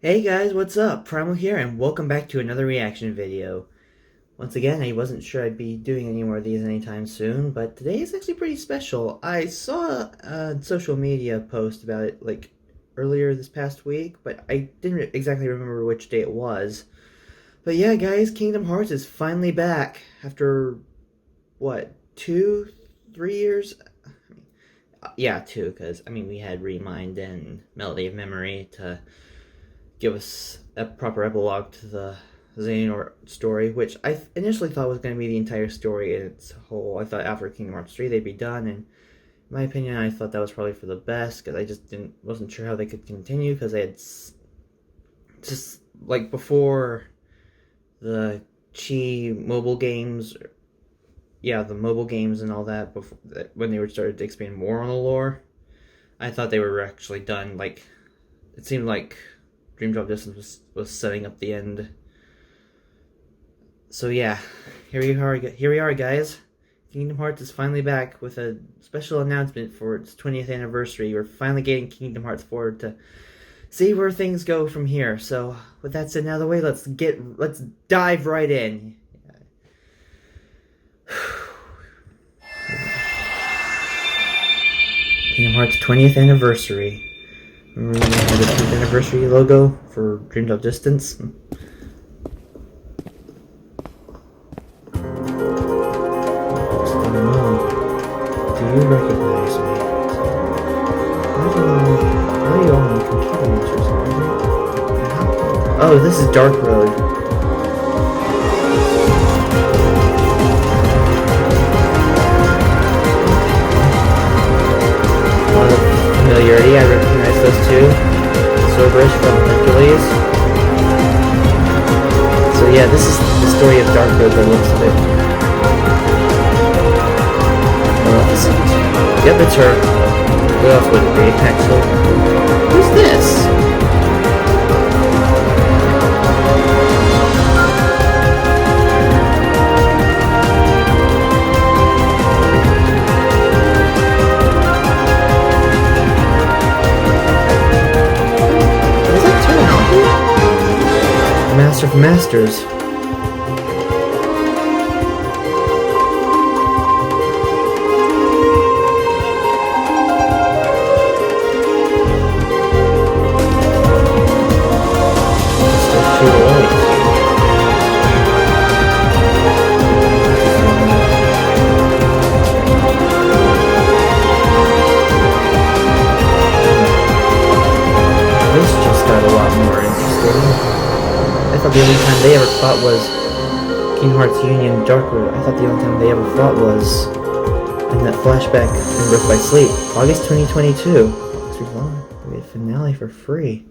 Hey guys, what's up? Primal here, and welcome back to another reaction video. Once again, I wasn't sure I'd be doing any more of these anytime soon, but today is actually pretty special. I saw a social media post about it, like, earlier this past week, but I didn't exactly remember which day it was. But yeah, guys, Kingdom Hearts is finally back after, what, 2, 3 years? Yeah, two, because, we had Remind and Melody of Memory to give us a proper epilogue to the Xehanort story, which I initially thought was going to be the entire story in its whole. I thought after Kingdom Hearts 3 they'd be done, and in my opinion, I thought that was probably for the best, because I just wasn't sure how they could continue, because they had just, like, before the Chi mobile games, yeah, the mobile games and all that, before when they were started to expand more on the lore, I thought they were actually done. Like, it seemed like Dream Drop Distance was setting up the end. So yeah, here we are, guys. Kingdom Hearts is finally back with a special announcement for its 20th anniversary. We're finally getting Kingdom Hearts 4 to see where things go from here. So with that said, out of the way, let's dive right in. Kingdom Hearts 20th anniversary. Remember when we had the 10th anniversary logo for Dream Drop Distance? Do you recognize me? Why are you all on the computer monsters? Oh, this is Dark Road. A lot of familiarity, I recognize those two. Cerberus from Hercules. So yeah, this is the story of Dark Road by the looks of it. Yep, it's her. Who else would it be, actually? Who's this? Master of Masters. This just got a lot more interesting. I thought the only time they ever fought was Kingdom Hearts Union Dark Road. I thought the only time they ever fought was in that flashback in Birth by Sleep. August 2022. We had a finale for free.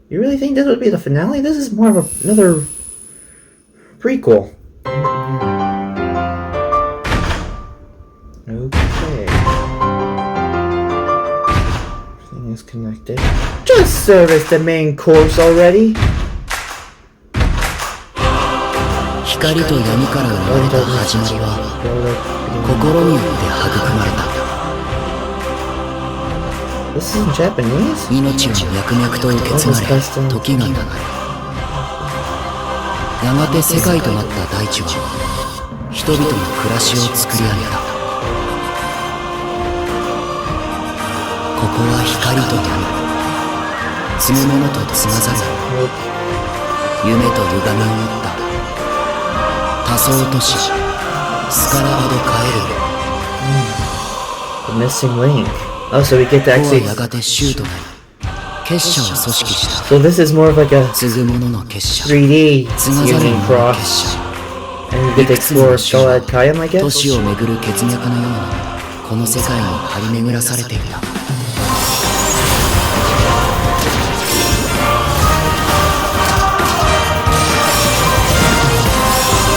You really think this would be the finale? This is more of another prequel. Okay. Everything is connected. Just service the main course already. 光と闇から生まれた始まりは心によって育まれた。 This is in Japanese? 命は脈々と受け継がれ時が流れ、やがて世界となった大地は人々の暮らしを作り上げた。ここは光と闇、積むものと積まざる夢と歪みを持った多層都市スカラバドカエル。The missing link. Oh, so we get to ル。ここは actually. やがて州となり結社を組織した。 So this is more of like a 継ぐ者の結社、 3D 継がざる Union 者の結 Cross, 社。 and you get to explore Shalad Kayam, I 都 guess. 市をめぐる血脈のようなこの世界に張り巡らされていた。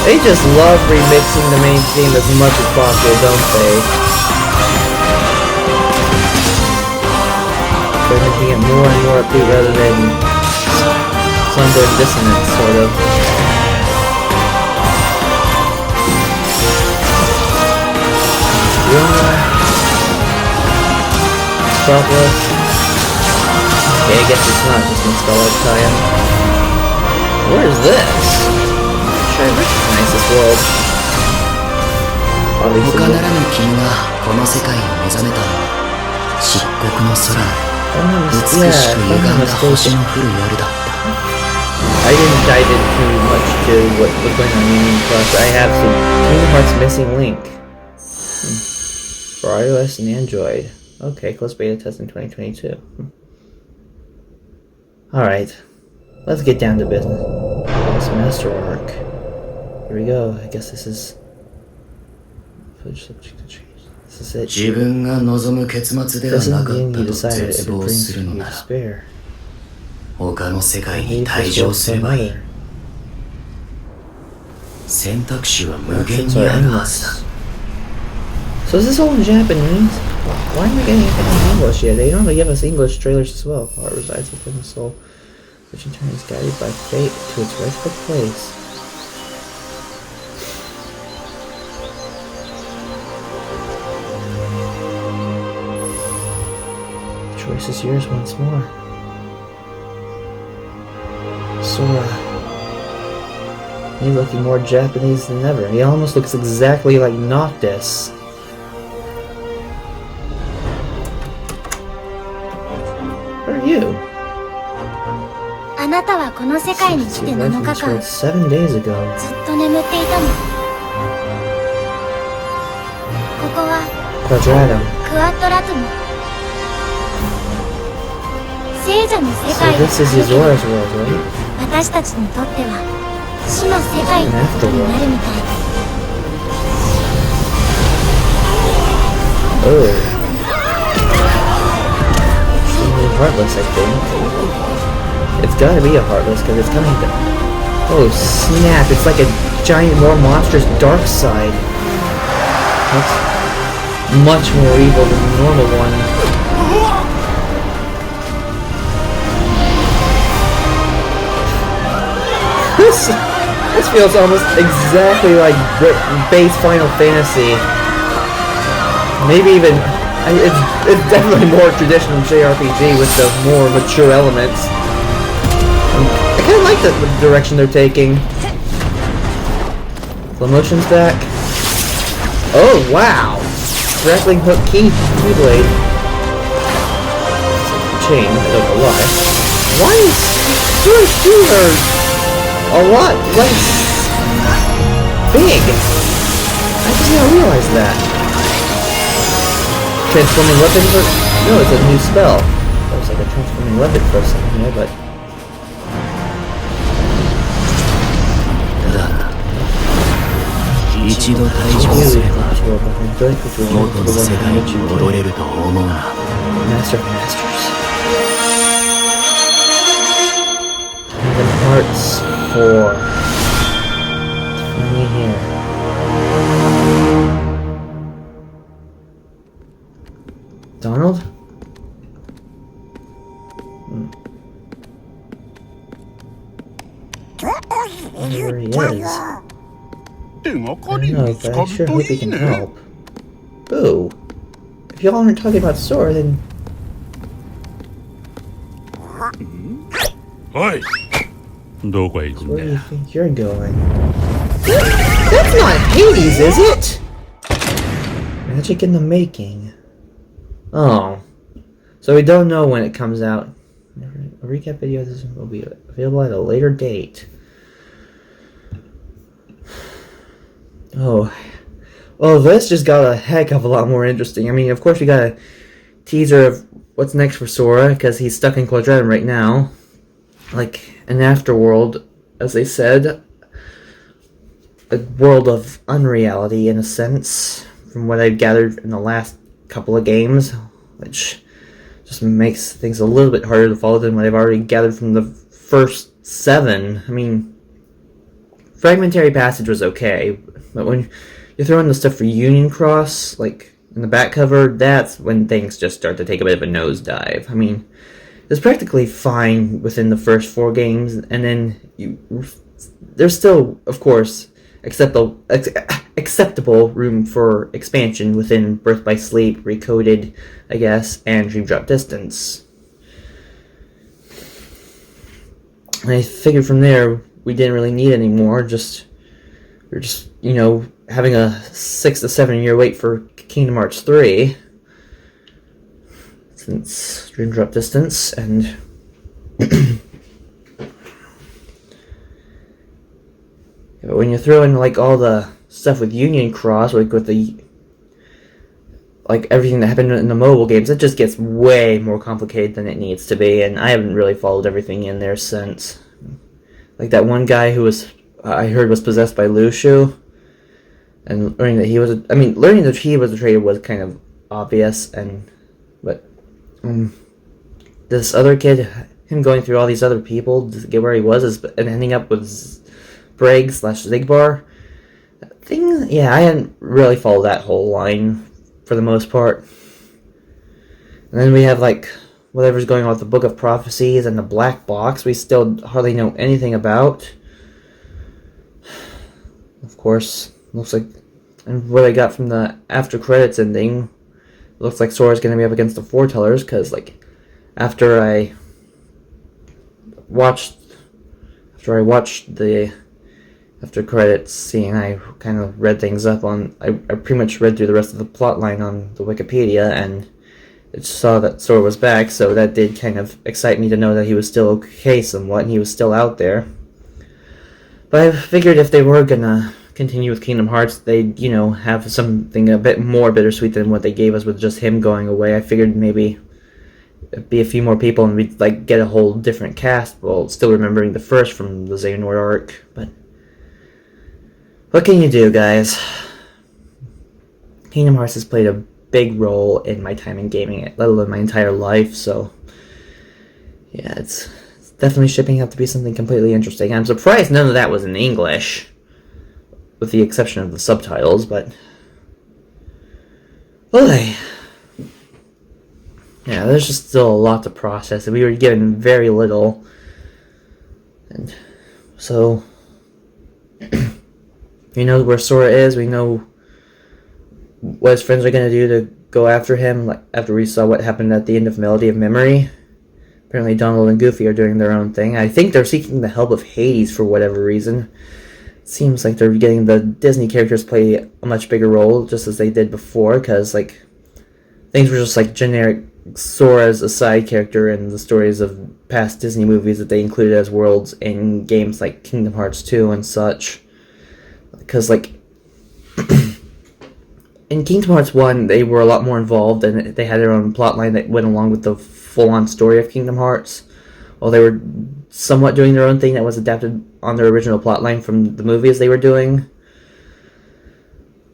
They just love remixing the main theme as much as possible, don't they? They're making it more and more upbeat rather than somber and dissonant, sort of. Yeah. Metropolis. Okay, I guess it's not just nostalgic tie-in. Where is this? I'm sure I recognize this world. Obviously, 他ならぬ君がこの世界に目覚めたのは漆黒の空美しく歪んだ星の降る夜だった。 I didn't dive in too much to what was going on in Plus. I have some Kingdom Hearts Missing Link for iOS and Android. Okay, close beta test in 2022. Alright, let's get down to business. This master arc. Here we go. I guess this is footage subject to change. This is it. 自分が望む結末では This is な the かっ end た you と decided if 絶 it 望 brings する you のなら despair. 他の世界 I に need 退 this 場 world す for ればいい。 another. 選択肢は無限 Options に are あるはずだ。 endless. So is this all in Japanese? Why am I getting anything in English yet? They normally give us English trailers as well. Heart resides within the soul, which in turn is guided by fate to its rightful place. The choice is yours once more. Sora. He's looking more Japanese than ever. He almost looks exactly like Noctis. What are you? あなたはこの世界に来て7日間、ずっ 7 days ago. と眠っていたの。ここは Quadratum. クワッドラトム。聖者の世 So 界 this is で Zora's world, right? 私たちにとっては死の世界ってことになるみたい。 Oh. Extremely heartless, I think. It's gotta be a heartless because it's coming to... Oh snap, it's like a giant, more monstrous dark side. That's much more evil than the normal one. This feels almost exactly like base Final Fantasy. Maybe even... It's definitely more traditional JRPG with the more mature elements. I kind of like the direction they're taking. The motion's back. Oh wow! Grappling hook keyblade. Chain, I don't know why. Why is Sora's shooter a lot less big? I just now realized that. Transforming weapon for... No, it's a new spell. That was like a transforming weapon for a second there, but... だが一度退場すれば元の世界に戻れると思うな。 Master of Masters. Kingdom Hearts 4. It's finally here. Donald? I wonder where he is. I don't know, but I sure hope he can help. Boo! If y'all aren't talking about Sora, then... Oi! どこへ行くん Where do だ you think you're going? That's not Hades, is it? Magic in the making. Oh. So we don't know when it comes out. A recap video of this will be available at a later date. Oh. Well, this just got a heck of a lot more interesting. I mean, of course we got a teaser of what's next for Sora, because he's stuck in Quadratum right now. Like, an afterworld, as they said. A world of unreality, in a sense, from what I've gathered in the last couple of games, which just makes things a little bit harder to follow than what I've already gathered from the first 7. I mean, Fragmentary Passage was okay, but when you throw in the stuff for Union Cross, like in the back cover, that's when things just start to take a bit of a nosedive. I mean, it's practically fine within the first 4 games, and then there's still, of course, acceptable room for expansion within Birth by Sleep, Recoded, I guess, and Dream Drop Distance. And I figured from there we didn't really need any more. We're just having a 6 to 7 year wait for Kingdom Hearts 3 since Dream Drop Distance, and when you throw in like all the stuff with Union Cross, like with the everything that happened in the mobile games, it just gets way more complicated than it needs to be, and I haven't really followed everything in there since. Like that one guy who I heard was possessed by Lushu, and learning that he was a traitor was kind of obvious, but this other kid, him going through all these other people to get where he was and ending up with Bragg/Zigbar thing, yeah, I hadn't really followed that whole line for the most part. And then we have like whatever's going on with the Book of Prophecies and the Black Box, we still hardly know anything about. Of course, looks like, and what I got from the after credits ending, looks like Sora's going to be up against the Foretellers, because like after I watched the after credits scene, I kind of read things up on. I pretty much read through the rest of the plot line on the Wikipedia, and it saw that Sora was back, so that did kind of excite me to know that he was still okay somewhat, and he was still out there. But I figured if they were gonna continue with Kingdom Hearts, they'd, have something a bit more bittersweet than what they gave us with just him going away. I figured maybe it'd be a few more people and we'd like get a whole different cast while still remembering the first from the Xehanort arc, but what can you do, guys? Kingdom Hearts has played a big role in my time in gaming, let alone my entire life, so yeah, it's definitely shaping up to be something completely interesting. I'm surprised none of that was in English, with the exception of the subtitles, but boy, yeah, there's just still a lot to process, and we were given very little, and so we know where Sora is, we know what his friends are going to do to go after him, like after we saw what happened at the end of Melody of Memory. Apparently Donald and Goofy are doing their own thing. I think they're seeking the help of Hades for whatever reason. It seems like they're getting the Disney characters play a much bigger role, just as they did before, because like things were just like generic Sora as a side character in the stories of past Disney movies that they included as worlds in games like Kingdom Hearts 2 and such. Because like in Kingdom Hearts 1, they were a lot more involved, and they had their own plotline that went along with the full-on story of Kingdom Hearts, while they were somewhat doing their own thing that was adapted on their original plotline from the movies they were doing.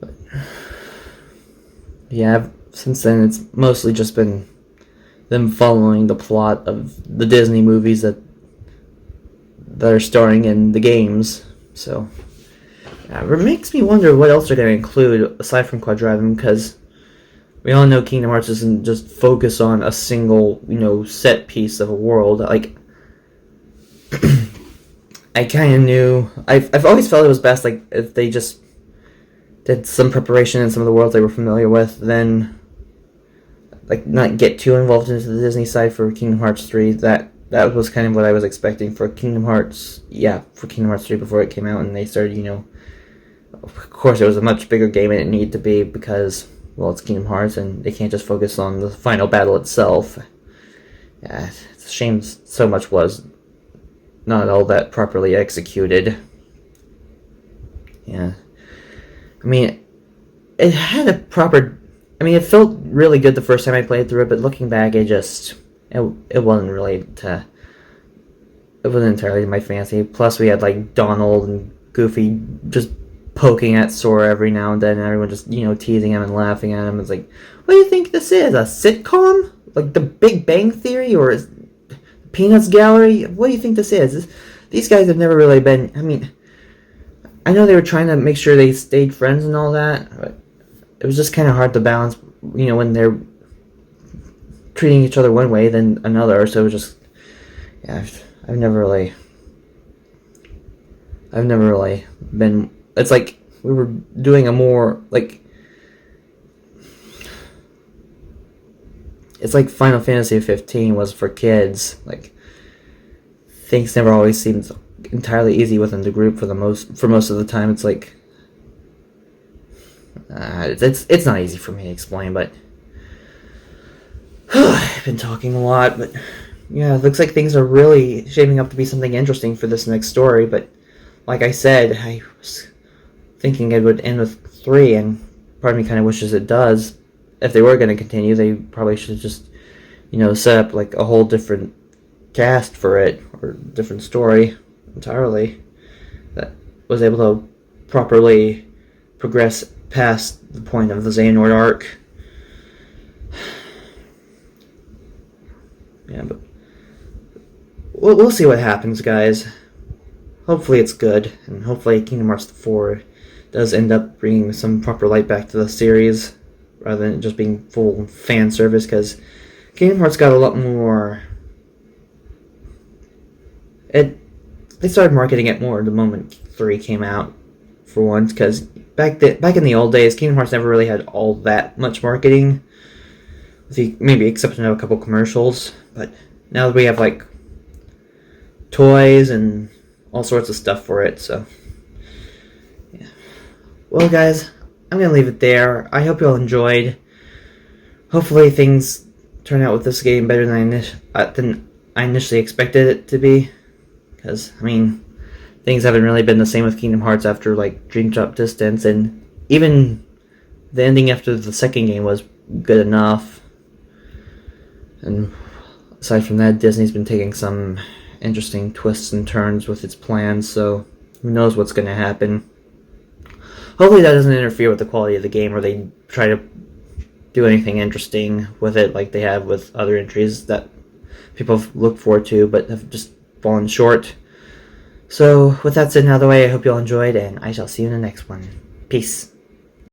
But yeah, since then, it's mostly just been them following the plot of the Disney movies that are starring in the games, so it makes me wonder what else they're going to include aside from Quadrivium, because we all know Kingdom Hearts doesn't just focus on a single, set piece of a world. Like, I kind of knew, I've always felt it was best, like, if they just did some preparation in some of the worlds they were familiar with, then, like, not get too involved into the Disney side for Kingdom Hearts 3. That was kind of what I was expecting for Kingdom Hearts 3 before it came out, and they started, of course, it was a much bigger game than it needed to be because, well, it's Kingdom Hearts, and they can't just focus on the final battle itself. Yeah, it's a shame so much was not all that properly executed. Yeah. I mean, it had a proper... I mean, it felt really good the first time I played through it, but looking back, it wasn't really it wasn't entirely my fancy. Plus, we had, like, Donald and Goofy just poking at Sora every now and then, and everyone just, teasing him and laughing at him. It's like, what do you think this is? A sitcom? Like The Big Bang Theory or Peanuts Gallery? What do you think this is? These guys have never really been... I mean, I know they were trying to make sure they stayed friends and all that, but it was just kind of hard to balance, when they're treating each other one way, then another, so it was just... Yeah, I've never really been... It's like we were doing a more, like... It's like Final Fantasy 15 was for kids. Like, things never always seems entirely easy within the group for most of the time. It's like it's not easy for me to explain, but I've been talking a lot, but yeah, it looks like things are really shaping up to be something interesting for this next story. But like I said, I was thinking it would end with 3, and part of me kind of wishes it does. If they were going to continue, they probably should have just, set up like a whole different cast for it, or different story entirely that was able to properly progress past the point of the Xehanort arc. Yeah, but we'll see what happens, guys. Hopefully it's good, and hopefully Kingdom Hearts 4 does end up bringing some proper light back to the series, rather than it just being full fan service, because Kingdom Hearts got a lot more... They started marketing it more the moment 3 came out, for once, because back in the old days, Kingdom Hearts never really had all that much marketing, with the maybe exception of a couple commercials, but now that we have, like, toys and all sorts of stuff for it, so... yeah. Well, guys, I'm going to leave it there. I hope you all enjoyed. Hopefully things turn out with this game better than I initially expected it to be. Because, I mean, things haven't really been the same with Kingdom Hearts after, like, Dream Drop Distance, and even the ending after the second game was good enough. And aside from that, Disney's been taking some interesting twists and turns with its plans, so who knows what's going to happen. Hopefully that doesn't interfere with the quality of the game, or they try to do anything interesting with it like they have with other entries that people have looked forward to but have just fallen short. So with that said and out of the way, I hope you all enjoyed, and I shall see you in the next one. Peace.